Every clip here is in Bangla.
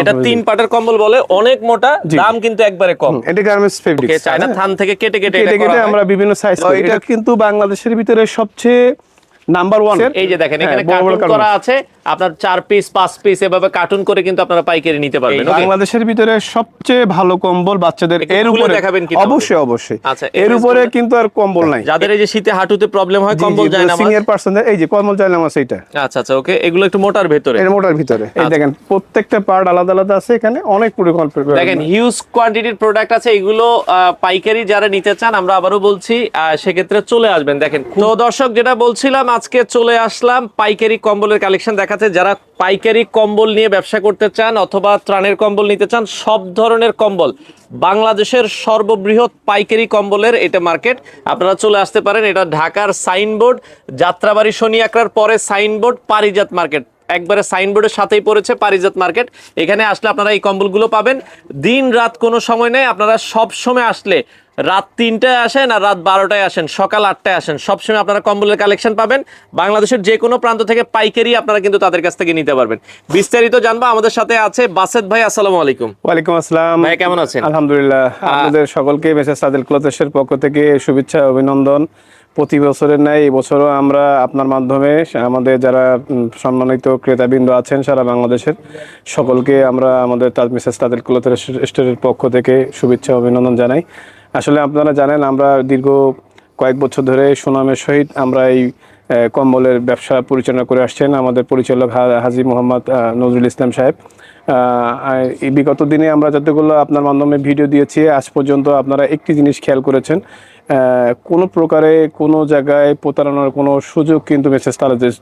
এটা 3 পাটের কম্বল বলে, অনেক মোটা, দাম কিন্তু একবারে কম। এটা গার্মেন্টস ফেব্রিক্স। ওকে, চায়না থান থেকে কেটে কেটে আমরা বিভিন্ন সাইজ করি। এটা কিন্তু বাংলাদেশের ভিতরে সবচেয়ে নাম্বার 1। এই যে দেখেন এখানে কার্টুন করা আছে, আপনার 4 পিস 5 পিস এভাবে কার্টুন করে কিন্তু আপনারা পাইকারি নিতে পারবেন। বাংলাদেশের ভিতরে সবচেয়ে ভালো কম্বল বাচ্চাদের। এর উপরে দেখাবেন কি? অবশ্যই অবশ্যই। আচ্ছা, এর উপরে কিন্তু আর কম্বল নাই। যাদের এই যে শীতে হাঁটুতে প্রবলেম হয়, কম্বল যায় না, সিনিয়র পার্সনদের এই যে কম্বল যায় না আছে এটা। আচ্ছা আচ্ছা, ওকে। এগুলো একটু মোটার ভিতরে। এর মোটার ভিতরে এই দেখেন প্রত্যেকটা পার্ট আলাদা আলাদা আছে, এখানে অনেক পরিকল্পনা দেখেন, হিউজ কোয়ান্টিটির প্রোডাক্ট আছে। এগুলো পাইকারি যারা নিতে চান, আমরা আবারও বলছি, সেক্ষেত্রে চলে আসবেন। দেখেন তো দর্শক, যেটা বলছিলাম, আজকে চলে আসলাম পাইকারি কম্বলের কালেকশন দেখাতে। যারা পাইকারি কম্বল নিয়ে ব্যবসা করতে চান অথবা ত্রাণের কম্বল নিতে চান, সব ধরনের কম্বল, বাংলাদেশের সর্ববৃহৎ পাইকারি কম্বলের এটা মার্কেট, আপনারা চলে আসতে পারেন। এটা ঢাকার সাইনবোর্ড, যাত্রাবাড়ি শনি আকরার পরে সাইনবোর্ড, পারিজাত মার্কেট, একবারে সাইনবোর্ডের সাথেই পড়েছে পারিজাত মার্কেট। এখানে আসলে আপনারা এই কম্বলগুলো পাবেন। দিন রাত কোনো সময় নেই, আপনারা সব সময় আসলে, রাত 3টায় আসেন আর রাত 12টায় আসেন, সকাল 8টায় আসেন, সবসময় আপনারা কম্বলের কালেকশন পাবেন। বাংলাদেশের যে কোনো প্রান্ত থেকে পাইকারি আপনারা কিন্তু তাদের কাছ থেকে নিতে পারবেন। বিস্তারিত জানবো, আমাদের সাথে আছে বাসেদ ভাই। আসসালামু আলাইকুম। ওয়ালাইকুম আসসালাম ভাই, কেমন আছেন? আলহামদুলিল্লাহ। আপনাদের সকলকে মেসেজ সাদেল ক্লথের পক্ষ থেকে শুভেচ্ছা, অভিনন্দন। প্রতি বছরের ন্যায় এই বছরও আমরা আপনার মাধ্যমে আমাদের যারা সম্মানিত ক্রেতাবৃন্দ আছেন সারা বাংলাদেশের সকলকে আমরা আমাদের মিসেস তাদের ক্লথের স্টোরের পক্ষ থেকে শুভেচ্ছা, অভিনন্দন জানাই। আসলে আপনারা জানেন, আমরা দীর্ঘ কয়েক বছর ধরে সুনামের সহিত আমরা এই কম্বলের ব্যবসা পরিচালনা করে আসছেন আমাদের পরিচালক হাজী মোহাম্মদ নজরুল ইসলাম সাহেব। এই বিগত দিনে আমরা যতগুলো আপনার মাধ্যমে ভিডিও দিয়েছি, আজ পর্যন্ত আপনারা একটি জিনিস খেয়াল করেছেন, কোনো প্রকারে কোনো জায়গায় প্রতারণার কোনো সুযোগ কিন্তু মেসেজ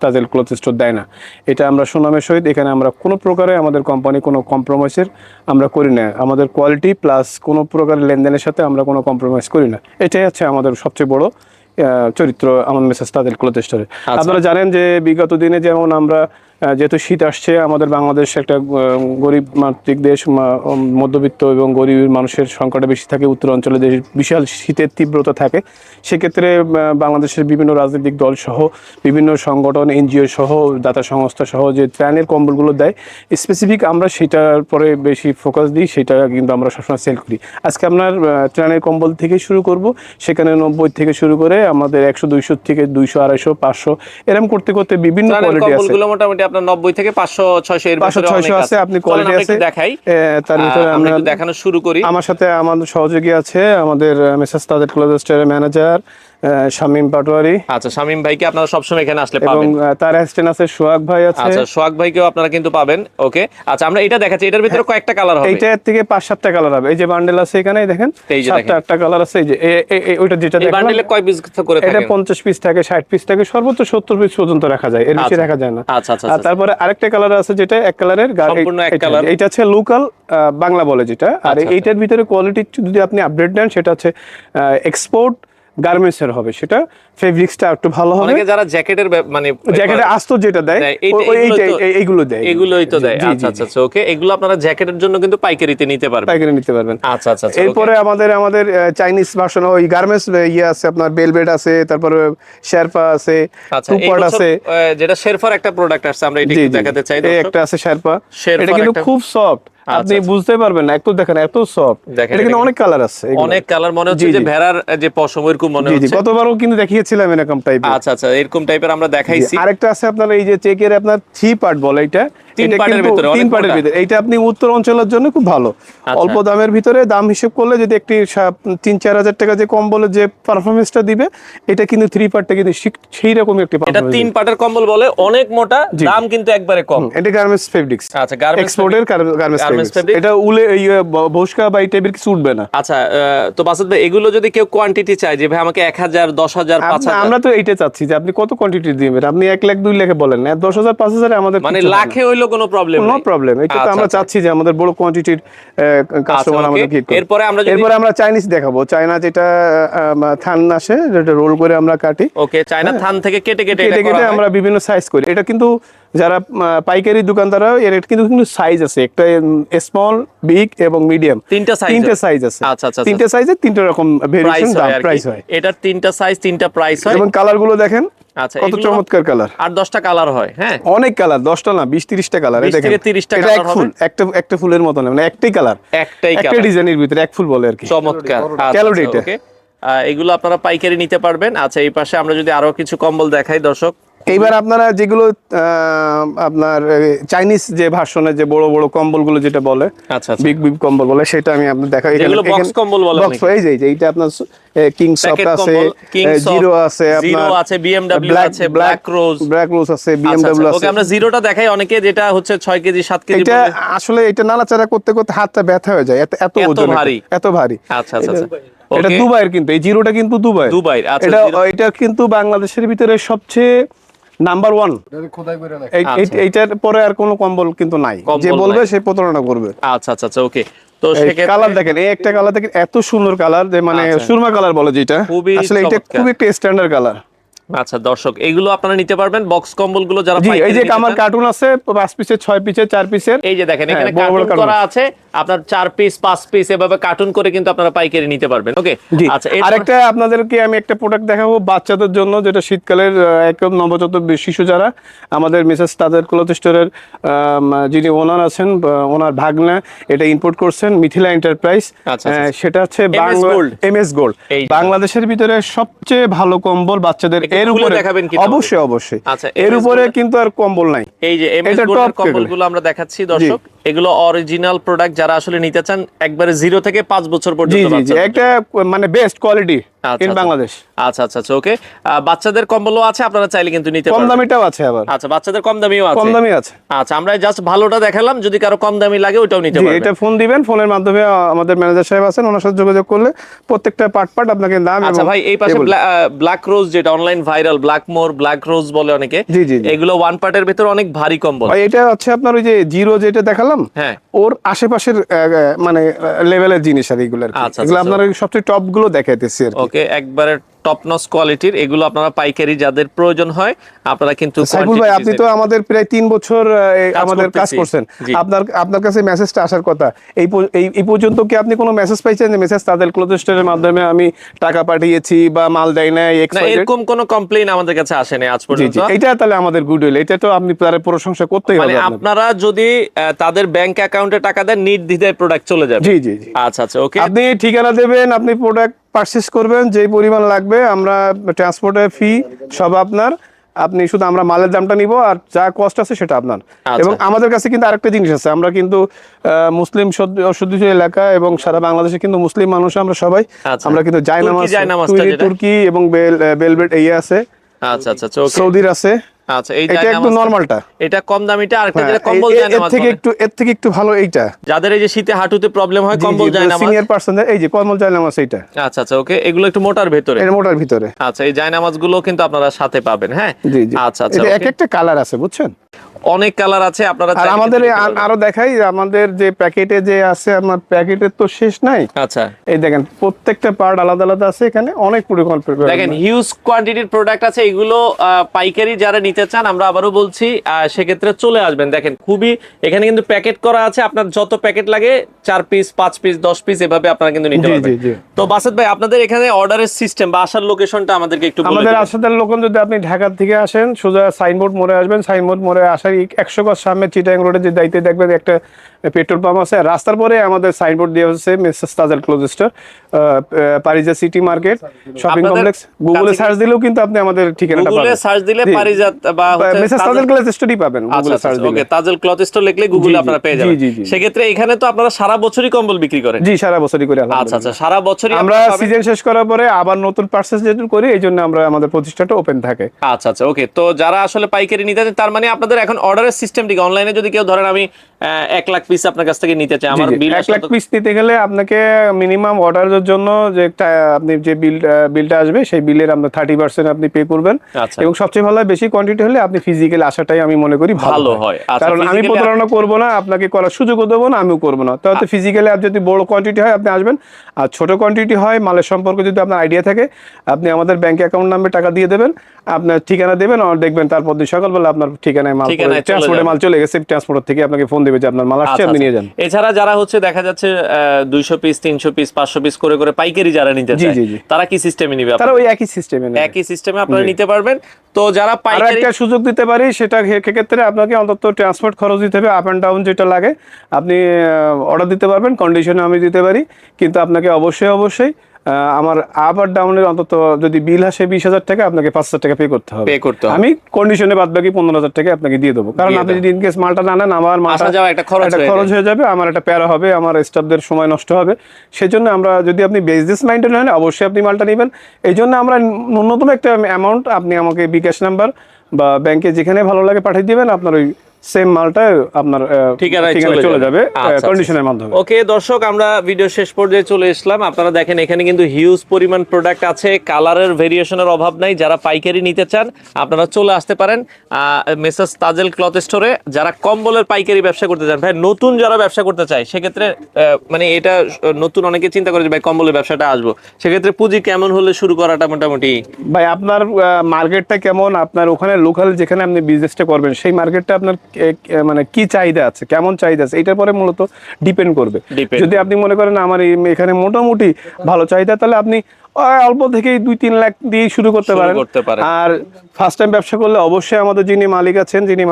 তাজেল ক্লথ স্টোর দেয় না। এটা আমরা সুনামের সহিত, এখানে আমরা কোনো প্রকারে আমাদের কোম্পানি কোনো কম্প্রোমাইজের আমরা করি না। আমাদের কোয়ালিটি প্লাস কোনো প্রকার লেনদেনের সাথে আমরা কোনো কম্প্রোমাইজ করি না। এটাই হচ্ছে আমাদের সবচেয়ে বড় চরিত্র আমার মেসেজ তাজেল ক্লথ স্টোরে। আপনারা জানেন যে বিগত দিনে যেমন আমরা, যেহেতু শীত আসছে, আমাদের বাংলাদেশ একটা গরিব মাতৃক দেশ, মধ্যবিত্ত এবং গরিব মানুষের সংকটে বেশি থাকে, উত্তর অঞ্চলে যে বিশাল শীতের তীব্রতা থাকে, সেক্ষেত্রে বাংলাদেশের বিভিন্ন রাজনৈতিক দল সহ বিভিন্ন সংগঠন, এনজিও সহ, দাতা সংস্থা সহ যে ত্রাণের কম্বলগুলো দেয়, স্পেসিফিক আমরা সেটার পরে বেশি ফোকাস দিই, সেটা কিন্তু আমরা সবসময় সেল করি। আজকে আপনার ত্রাণের কম্বল থেকে শুরু করব, সেখানে 90 থেকে শুরু করে আমাদের 100, 200 থেকে 200, 250, 500 এরকম করতে করতে বিভিন্ন কোয়ালিটি আছে। মোটামুটি আপনার 90 থেকে 500, 600 এর ভিতরে অনেক আছে। আপনি কোয়ালিটি আছে দেখাই, তার ভিতরে আমরা দেখানো শুরু করি। আমার সাথে আমাদের সহযোগী আছে আমাদের মেসেজ তাদের ক্লথ স্টোরের ম্যানেজার শামীম পাটোয়ারি। আচ্ছা, শামীম ভাইকে আপনারা সবসময় এখানে আসলে পাবেন। এবং তার অ্যাসিস্ট্যান্ট আছে সোহাগ ভাই আছে। আচ্ছা, সোহাগ ভাইকেও আপনারা কিন্তু পাবেন। ওকে, আচ্ছা, আমরা এটা দেখাচ্ছি। এটার ভিতরে কয়েকটা কালার হবে, এইটার থেকে 5-7টা কালার হবে। এই যে বান্ডেল আছে এখানে দেখেন, 7-8টা কালার আছে। এই যে ওইটা যেটা দেখেন, এই বান্ডেলে কয় পিস করে থাকে? এটা 50 পিস থাকে, 60 পিস থাকে, সর্বোচ্চ 70 পিস পর্যন্ত রাখা যায়, এর বেশি রাখা যায় না। আচ্ছা আচ্ছা। আর তারপরে আরেকটা কালার আছে যেটা এক কালারের, সম্পূর্ণ এক কালার। এটা হচ্ছে লোকাল বাংলা বলে যেটা। আর এইটার ভিতরে কোয়ালিটি যদি আপনি আপডেট দেন, সেটা হচ্ছে এক্সপোর্ট গার্মেন্টসের হবে, সেটা ফেব্রিক্সটা একটু ভালো হবে। অনেকে যারা জ্যাকেটের মানে জ্যাকেটের আস্তর যেটা দেয়, এইগুলো দেয়, এগুলোই তো দেয়। আচ্ছা আচ্ছা, ওকে। এগুলো আপনারা জ্যাকেটের জন্য কিন্তু পাইকারিতে নিতে পারবেন, পাইকারি নিতে পারবেন। আচ্ছা আচ্ছা। এরপরে আমাদের চাইনিজ ভার্সন ওই গার্মেন্টস ইয়ে আছে, আপনার বেলভেট আছে, তারপরে শেরপা আছে, টুপার আছে। যেটা শেরপার একটা প্রোডাক্ট আছে, আমরা এটা একটু দেখাতে চাই। এই একটা আছে শেরপা, এটা কিন্তু খুব সফট, আপনি বুঝতে পারবেন না, একটু দেখেন এত সফট। এটা কিন্তু অনেক কালার আছে, অনেক কালার, মনে হচ্ছে যে ভেড়ার যে পশম এরকম মনে হচ্ছে। গতবারও কিন্তু দেখিয়েছিলাম এরকম টাইপের। আচ্ছা আচ্ছা, এরকম টাইপের আমরা দেখাইছি। আরেকটা আছে আপনার এই যে চেকের আপনার 3 পার্ট বলে, এটা 3 পার্টের ভিতরে, 3 পার্টের ভিতরে। এটা আপনি উত্তর অঞ্চলের জন্য খুব ভালো, অল্প দামের ভিতরে। দাম হিসেব করলে যদি একটি 3-4 হাজার টাকা যে কম্বলের যে পারফরম্যান্সটা দিবে, এটা কিন্তু 3 পার্টটা কিন্তু সেই রকমই একটি এটা 3 পার্টের কম্বল বলে, অনেক মোটা, দাম কিন্তু একবারে কম। এটা গার্মেন্টস ফেব্রিক্স। আচ্ছা, গার্মেন্টস এক্সপোর্টের গার্মেন্টস ফেব্রিক্স। এটা উলে ভোসকা বা এই টাইপের কিছু উঠবে না। আচ্ছা, তো বাসুদ ভাই, এগুলো যদি কেউ কোয়ান্টিটি চায় যে ভাই আমাকে 1000, 10000, 5000, আমরা তো এইটা চাচ্ছি যে আপনি কত কোয়ান্টিটি দিবেন। আপনি 1 লাখ 2 লাখে বলেন না, 10,000 5,000 আমাদের মানে লাখে হইলো কোনো প্রবলেম নেই, নো প্রবলেম। এটা তো আমরা চাচ্ছি যে আমাদের বড় কোয়ান্টিটির কাস্টমার আমাদের কি করে। এরপরে আমরা চাইনিজ দেখাবো। চায়না যেটা থান আসে, যেটা রোল করে আমরা কাটি। ওকে, চায়না থান থেকে কেটে কেটে আমরা বিভিন্ন সাইজ করি। এটা কিন্তু যারা পাইকারি দোকানদাররা এর কিন্তু কিন্তু সাইজ আছে, একটা স্মল, বিগ এবং মিডিয়াম, তিনটা সাইজ আছে। আচ্ছা আচ্ছা, তিনটা সাইজে তিনটা রকম ভেরিয়েশন দাম প্রাইস হয়। এটার তিনটা সাইজ, তিনটা প্রাইস হয়। এবং কালার গুলো দেখেন আচ্ছা, কত চমৎকার কালার। 8-10টা কালার হয়। হ্যাঁ, অনেক কালার, 10টা না 20-30টা কালার। এই দেখেন 30টা এটা এক ফুল, একটা ফুলের মতো না, মানে একটাই কালার, একটা ডিজাইনের ভিতরে এক ফুল বলে আর কি। চমৎকার। ক্যালোরি এটা। ওকে, এগুলো আপনারা পাইকারি নিতে পারবেন। আচ্ছা, এই পাশে আমরা যদি আরো কিছু কম্বল দেখাই দর্শক। এইবার আপনারা যেগুলো আপনার চাইনিজ যে ভার্সনের যে বড় বড় কম্বলগুলো যেটা বলে, আচ্ছা, বিগ বিগ কম্বল বলে, সেটা আমি আপনাদের দেখাই। এগুলো বক্স কম্বল বলে বক্স, এই যে এইটা আপনার কিং সফট আছে, জিরো আছে, আপনার আছে, বিএমডব্লিউ আছে, ব্ল্যাক রোজ আছে, বিএমডব্লিউ আছে। ওকে, আমরা জিরোটা দেখাই। অনেকে যেটা হচ্ছে 6 কেজি 7 কেজি, এটা আসলে এটা নাড়াচাড়া করতে করতে হাতটা ব্যথা হয়ে যায়, এত ওজন, এত ভারী। আচ্ছা আচ্ছা, এটা দুবাইয়ের, কিন্তু এই জিরোটা কিন্তু দুবাইয়ের। আচ্ছা, এটা কিন্তু বাংলাদেশের ভিতরে সবচেয়ে নাম্বার 1। এইটার পরে আর কোনো কম্বল কিন্তু নাই, যে বলবে সে প্রতারণা করবে। আচ্ছা আচ্ছা, ওকে। তো সেক্ষেত্রে কালার দেখেন, এই একটা কালার দেখেন, এত সুন্দর কালার, যে মানে সুরমা কালার বলে যেটা, আসলে এটা খুব একটা স্ট্যান্ডার্ড কালার। আচ্ছা দর্শক, এগুলো আপনারা নিতে পারবেন বক্স কম্বল গুলো যারা পাইকারি। এই যে আমার কার্টুন আছে 5 পিসের, 6 পিসের, 4 পিসের। এই যে দেখেন এখানে কার্টুন করা আছে, আপনার 4 পিস 5 পিস এভাবে কার্টুন করে কিন্তু আপনারা পাইকারি নিতে পারবেন। ওকে, আচ্ছা, আরেকটা আপনাদেরকে আমি একটা প্রোডাক্ট দেখাবো বাচ্চাদের জন্য, যেটা শীতকালের একদম নবজাতক শিশু যারা, আমাদের মিসেস তাদের ক্লথ স্টোরের যিনি ওনার আছেন, ওনার ভাগনা এটা ইম্পোর্ট করছেন, মিথিলা এন্টারপ্রাইজ। সেটা হচ্ছে এমএস গোল্ড, বাংলাদেশের ভিতরে সবচেয়ে ভালো কম্বল বাচ্চাদের। এর উপরে অবশ্যই এর উপরে কিন্তু আর কম্বল নাই। এই যে এমএস গোল্ডের কম্বলগুলো আমরা দেখাচ্ছি দর্শক, এগুলো অরিজিনাল প্রোডাক্ট। যারা আসলে নিতে চান একবারে 0 থেকে 5 বছর পর্যন্ত, একটা মানে বেস্ট কোয়ালিটি ইন বাংলাদেশ। আচ্ছা আচ্ছা, ওকে। বাচ্চাদের কম্বলও আছে, আপনারা চাইলে কিন্তু নিতে পারবেন। কম দামিটাও আছে আবার। আচ্ছা, বাচ্চাদের কম দামিও আছে, কম দামি আছে। আচ্ছা, আমরা জাস্ট ভালোটা দেখালাম, যদি কারো কম দামি লাগে ওটাও নিতে পারবেন। এটা ফোন দিবেন, ফোনের মাধ্যমে আমাদের ম্যানেজার সাহেব আছেন, ওনার সাথে যোগাযোগ করলে প্রত্যেকটা পার্ট আপনাকে দাম। আচ্ছা ভাই, এই পাশে ব্ল্যাক রোজ, যেটা অনলাইন ভাইরাল, ব্ল্যাক রোজ বলে অনেকে, এগুলো ওয়ান পার্টের ভিতরে অনেক ভারী কম্বল। এটা হচ্ছে আপনার ওই যে জিরো যেটা দেখালাম, হ্যাঁ, ওর আশেপাশের মানে লেভেলের জিনিস আর এগুলো। এগুলো আপনার সবচেয়ে টপ গুলো দেখাইতেছি। ওকে, একবারে টপ নচ কোয়ালিটির। এগুলো আপনারা পাইকারি যাদের প্রয়োজন হয়, আপনারা কিন্তু। সাইফুল ভাই, আপনি তো আমাদের প্রায় 3 বছর আমাদের কাজ করছেন, আপনার কাছে মেসেজটা আসার কথা। এই পর্যন্ত কি আপনি কোনো মেসেজ পাইছেন যে মেসেজ তাদের ক্লথ স্টোরের মাধ্যমে আমি টাকা পাঠিয়েছি বা মাল দেয় না, এরকম কোনো কমপ্লেইন আমাদের কাছে আসেনি আজ পর্যন্ত? এটা তাহলে আমাদের গুডউইল, এটা তো আপনি তার প্রশংসা করতেই হবে। আপনারা যদি তাদের ব্যাংক অ্যাকাউন্টে টাকা দেন, নির্দ্বিধায় প্রোডাক্ট চলে যাবে। জি জি। আচ্ছা আচ্ছা, ওকে। আপনি ঠিকানা দেবেন, আপনি প্রোডাক্ট পারচেজ করবেন, যে পরিমাণ লাগবে, আমরা ট্রান্সপোর্টের ফি সব আপনার, আপনি শুধু আমরা মালের দামটা নিব, আর যা কস্ট আছে সেটা আপনার। এবং আমাদের কাছে কিন্তু আরেকটা জিনিস আছে, আমরা কিন্তু মুসলিম অধ্যুষিত এলাকা এবং সারা বাংলাদেশে কিন্তু মুসলিম মানুষ আমরা সবাই, আমরা কিন্তু জায়নামাজ, তুর্কি এবং বেলভেট এই আছে। আচ্ছা আচ্ছা, সৌদির আছে। আচ্ছা, এই এটা একটু নরমালটা, এটা কম দামিটা, আরেকটা যেটা কম্বল জায়নামাজ, এর থেকে একটু ভালো এইটা, যাদের এই যে শীতে হাঁটুতে প্রবলেম হয়, কম্বল জায়নামাজ, সিনিয়র পারসন, এই যে কম্বল জায়নামাজ এইটা। আচ্ছা আচ্ছা, ওকে। এগুলো একটু মোটার ভিতরে, এর মোটার ভিতরে। আচ্ছা, এই জায়নামাজ গুলো কিন্তু আপনারা সাথে পাবেন। হ্যাঁ, জি জি। আচ্ছা আচ্ছা, এক একটা কালার আছে, বুঝছেন, অনেক কালার আছে। আপনারা আর আমাদের আরো দেখাই, আমাদের যে প্যাকেটে যে আছে, আমার প্যাকেটের তো শেষ নাই। আচ্ছা, এই দেখেন প্রত্যেকটা পার্ট আলাদা আলাদা আছে, এখানে অনেক পরিকল্পনা, দেখেন হিউজ কোয়ান্টিটির প্রোডাক্ট আছে। এগুলো পাইকারি যারা নিতে চান, আমরা আবারও বলছি, সেক্ষেত্রে চলে আসবেন। দেখেন খুবই, এখানে কিন্তু প্যাকেট করা আছে, আপনার যত প্যাকেট লাগে 4 পিস 5 পিস 10 পিস এভাবে আপনারা কিন্তু নিতে পারবেন। তো বাসেত ভাই, আপনাদের এখানে অর্ডারের সিস্টেম বা আসার লোকেশনটা আমাদেরকে একটু বলে দিন। আমাদের আসার লোকেশন, যদি আপনি ঢাকা থেকে আসেন, সোজা সাইনবোর্ড মোড়ে আসবেন, সাইনবোর্ড মোড়ে আসার 100 গজ সামনে চিটাগাং রোডে যে দাইতে দেখবেন একটা পেট্রোল পাম্প আছে, রাস্তার পরে আমাদের সাইনবোর্ড দেওয়া হচ্ছে মিসেস তাজেল ক্লথ স্টোর, পারিজাত সিটি মার্কেট শপিং কমপ্লেক্স। গুগলে সার্চ দিলেও কিন্তু আপনি আমাদের ঠিকানাটা পাবেন। গুগলে সার্চ দিলে পারিজাত বা মিসেস তাজেল ক্লথ স্টোরই পাবেন। গুগলে সার্চ দিলে ওকে, তাজেল ক্লথ স্টোর লিখলে গুগলে আপনারা পেয়ে যাবেন। সেক্ষেত্রে এখানে তো আপনারা সারা বছরই কম্বল বিক্রি করেন? জি, সারা বছরই করি। আচ্ছা আচ্ছা, সারা বছরই আমরা সিজন শেষ করার পরে আবার নতুন পারচেজ যেটা করি, এইজন্য আমরা আমাদের প্রতিষ্ঠানটা ওপেন থাকে। আচ্ছা আচ্ছা, ওকে। তো যারা আসলে পাইকারি নিতে চান, তার মানে আপনাদের এখন অর্ডারের সিস্টেমটি অনলাইনে, যদি কেউ ধরেন আমি 1 লাখ পিস আপনার কাছ থেকে নিতে চাই, জি, আমার জি। বিল 1 লাখ পিস নিতে গেলে আপনাকে মিনিমাম অর্ডারের জন্য যে একটা আপনি যে বিলটা আসবে সেই বিলের আপনার 30% আপনি পে করবেন। আচ্ছা। এবং সবচেয়ে ভালো হয় বেশি কোয়ান্টিটি হলে আপনি ফিজিক্যালি আসাটাই আমি মনে করি ভালো ভালো হয়। হয়। আচ্ছা, কারণ আমি physically প্রতারণা করব না, আপনাকে করার সুযোগও দেবো না, আমিও করবো না। তাহলে ফিজিক্যালি আর যদি বড় কোয়ান্টিটি হয় আপনি আসবেন, আর ছোট কোয়ান্টিটি হয় মালের সম্পর্কে যদি আপনার আইডিয়া থাকে আপনি আমাদের ব্যাংক অ্যাকাউন্ট নাম্বারে টাকা দিয়ে দেবেন, আপনার ঠিকানা দেবেন, আর দেখবেন তারপর দিন সকালবেলা আপনার ঠিকানায় মাল ঠিকানায় চলে ট্রান্সপোর্টে যাবে। মাল চলে গেছে, ট্রান্সপোর্টার থেকে আপনাকে ফোন দেবে যে আপনার মাল আসছে, আচ্ছা, আপনি আচ্ছা। নিয়ে যান। এছাড়া যারা হচ্ছে দেখা যাচ্ছে 200 পিস 300 পিস 500 পিস করে করে পাইকারি যারা নিতে জি, চায়, জি, জি। তারা কি সিস্টেমে নিবে? তারা ওই একই সিস্টেমে নেবে। একই সিস্টেমে আপনারা জি। নিতে পারবেন। তো যারা আর পাইকারি একটা সুযোগ দিতে পারি, সেটা ক্ষেত্রে আপনাকে অন্তত ট্রান্সপোর্ট খরচ দিতে হবে, আপ অ্যান্ড ডাউন যেটা লাগে আপনি অর্ডার দিতে পারবেন, কন্ডিশনে আমি দিতে পারি, কিন্তু আপনাকে অবশ্যই আমার আপ আর ডাউনের অন্তত যদি বিল আসে 20,000 টাকা, আপনাকে 5,000 টাকা পে করতে হবে। পে করতে হবে। আমি কন্ডিশনে বাদ বাকি 15,000 টাকা আপনাকে দিয়ে দেবো, কারণ আপনি যদি ইনকেস মালটা না নেন আমার মালটা আসা যাওয়া একটা খরচ হয়ে যাবে, আমার একটা প্যারা হবে, আমার স্টাফদের সময় নষ্ট হবে। সেজন্য আমরা যদি আপনি বিজনেস মাইন্ডেড হন অবশ্যই আপনি মালটা নেবেন। এই জন্য আমরা ন্যূনতম একটা অ্যামাউন্ট আপনি আমাকে বিকাশ নাম্বার বা ব্যাংকে যেখানে ভালো লাগে পাঠিয়ে দিবেন, আপনার ওই সেম মালটা আপনার ঠিকানায় চলে যাবে আচ্ছা, কন্ডিশনের মাধ্যমে। ওকে দর্শক, আমরা ভিডিও শেষ পর্যায়ে চলে আসলাম। আপনারা দেখেন এখানে কিন্তু হিউজ পরিমাণ প্রোডাক্ট আছে, কালারের ভেরিয়েশনের অভাব নাই। যারা পাইকারি নিতে চান আপনারা চলে আসতে পারেন মেসার্স তাজেল ক্লথ স্টোরে। যারা কম্বলের পাইকারি ব্যবসা করতে চান, ভাই নতুন যারা ব্যবসা করতে চায় সেক্ষেত্রে মানে এটা নতুন অনেকে চিন্তা করে যে ভাই কম্বলের ব্যবসাটা আসবো, সেক্ষেত্রে পুঁজি কেমন হলে শুরু করাটা মোটামুটি? ভাই আপনার মার্কেটটা কেমন, আপনার ওখানে লোকাল যেখানে আপনি বিজনেসটা করবেন সেই মার্কেটটা আপনার মানে কি চাহিদা আছে, কেমন চাহিদা আছে, এটার পরে মূলত ডিপেন্ড করবে। যদি আপনি মনে করেন আমার এখানে মোটামুটি ভালো চাহিদা, তাহলে আপনি অল্প থেকেই 2-3 লাখ দিয়ে শুরু করতে পারেন। আর ফার্স্ট টাইম ব্যবসা করলে অবশ্যই আমাদের যিনি মালিক আছেন, যিনি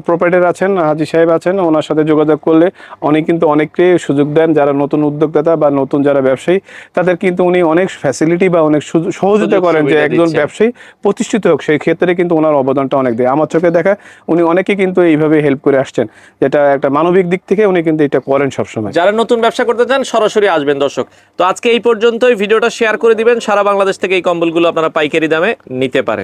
প্রোপাইটার আছেন, হাজি সাহেব আছেন, ওনার সাথে যোগাযোগ করলে উনি কিন্তু অনেককে সুযোগ দেন। যারা নতুন উদ্যোক্তা বা নতুন যারা ব্যবসায়ী, তাদের কিন্তু উনি অনেক ফ্যাসিলিটি বা অনেক সহযোগিতা করেন যে একজন ব্যবসায়ী প্রতিষ্ঠিত হোক, সেই ক্ষেত্রে কিন্তু ওনার অবদানটা অনেক দেয়। আমার চোখে দেখা উনি অনেকে কিন্তু এইভাবে হেল্প করে আসছেন, যেটা একটা মানবিক দিক থেকে উনি কিন্তু এটা করেন সবসময়। যারা নতুন ব্যবসা করতে চান সরাসরি আসবেন দর্শক। তো আজকে এই পর্যন্তই, ভিডিওটা শেয়ার করে দিবেন, সারা বাংলাদেশ থেকে এই কম্বলগুলো আপনারা পাইকারি দামে নিতে পারেন।